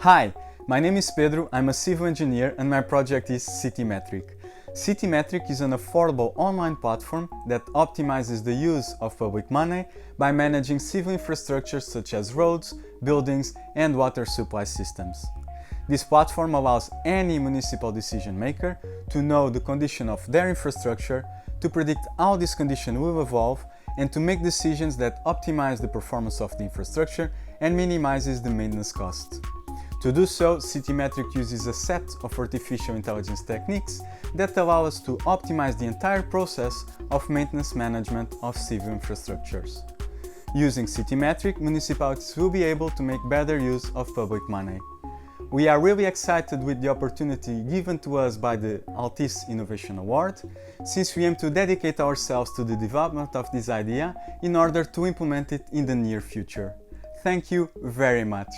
Hi, my name is Pedro, I'm a civil engineer and my project is CityMetric. CityMetric is an affordable online platform that optimizes the use of public money by managing civil infrastructures such as roads, buildings and water supply systems. This platform allows any municipal decision maker to know the condition of their infrastructure, to predict how this condition will evolve, and to make decisions that optimize the performance of the infrastructure and minimizes the maintenance costs. To do so, CityMetric uses a set of artificial intelligence techniques that allow us to optimize the entire process of maintenance management of civil infrastructures. Using CityMetric, municipalities will be able to make better use of public money. We are really excited with the opportunity given to us by the Altice Innovation Award, since we aim to dedicate ourselves to the development of this idea in order to implement it in the near future. Thank you very much.